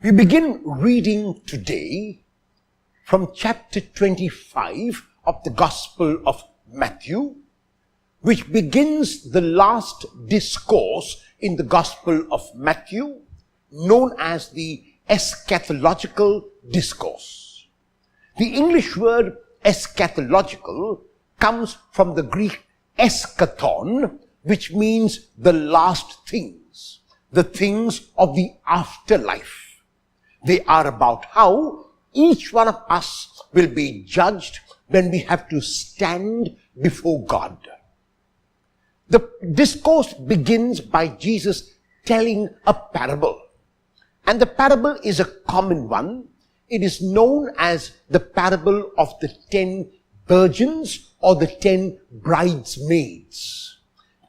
We begin reading today from chapter 25 of the Gospel of Matthew, which begins the last discourse in the Gospel of Matthew, known as the eschatological discourse. The English word eschatological comes from the Greek eschaton, which means the last things, the things of the afterlife. They are about how each one of us will be judged when we have to stand before God. The discourse begins by Jesus telling a parable. And the parable is a common one. It is known as the parable of the 10 virgins or the 10 bridesmaids.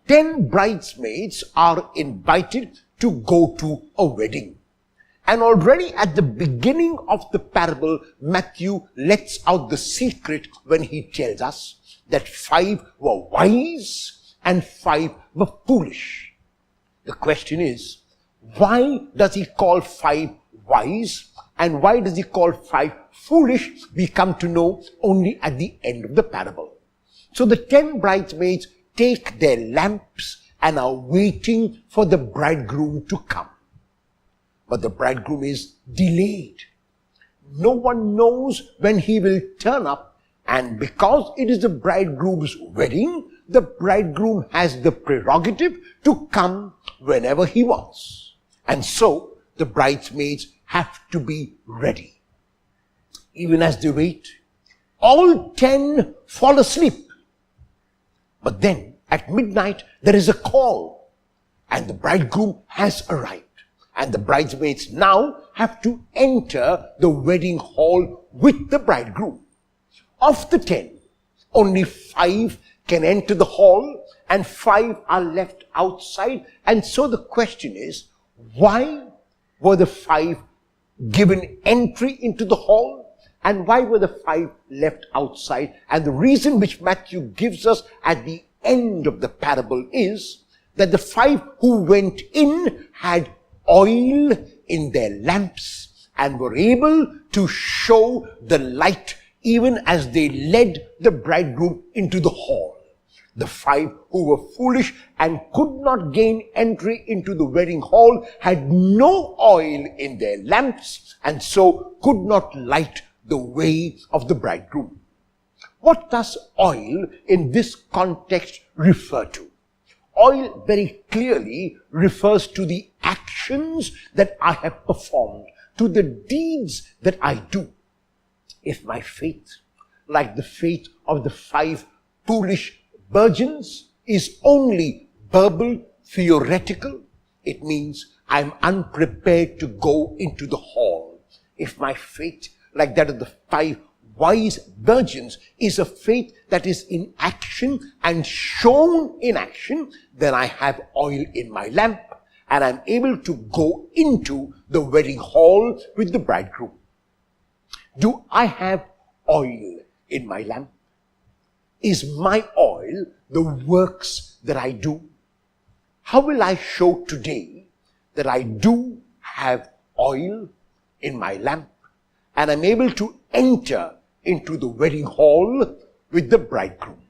10 bridesmaids are invited to go to a wedding. And already at the beginning of the parable, Matthew lets out the secret when he tells us that 5 were wise and 5 were foolish. The question is, why does he call 5 wise and why does he call 5 foolish? We come to know only at the end of the parable. So the 10 bridesmaids take their lamps and are waiting for the bridegroom to come. But the bridegroom is delayed. No one knows when he will turn up, and because it is the bridegroom's wedding, the bridegroom has the prerogative to come whenever he wants. And so the bridesmaids have to be ready. Even as they wait, all 10 fall asleep. But then at midnight there is a call, and the bridegroom has arrived. And the bridesmaids now have to enter the wedding hall with the bridegroom. Of the 10, only 5 can enter the hall and 5 are left outside. And so the question is, why were the 5 given entry into the hall? And why were the 5 left outside? And the reason which Matthew gives us at the end of the parable is that the 5 who went in had oil in their lamps and were able to show the light even as they led the bridegroom into the hall. The 5 who were foolish and could not gain entry into the wedding hall had no oil in their lamps and so could not light the way of the bridegroom. What does oil in this context refer to? Oil very clearly refers to the actions that I have performed, to the deeds that I do. If my faith, like the faith of the 5 foolish virgins, is only verbal, theoretical, it means I'm unprepared to go into the hall. If my faith, like that of the 5 wise virgins, is a faith that is in action and shown in action, then I have oil in my lamp and I'm able to go into the wedding hall with the bridegroom. Do I have oil in my lamp? Is my oil the works that I do? How will I show today that I do have oil in my lamp and I'm able to enter into the wedding hall with the bridegroom?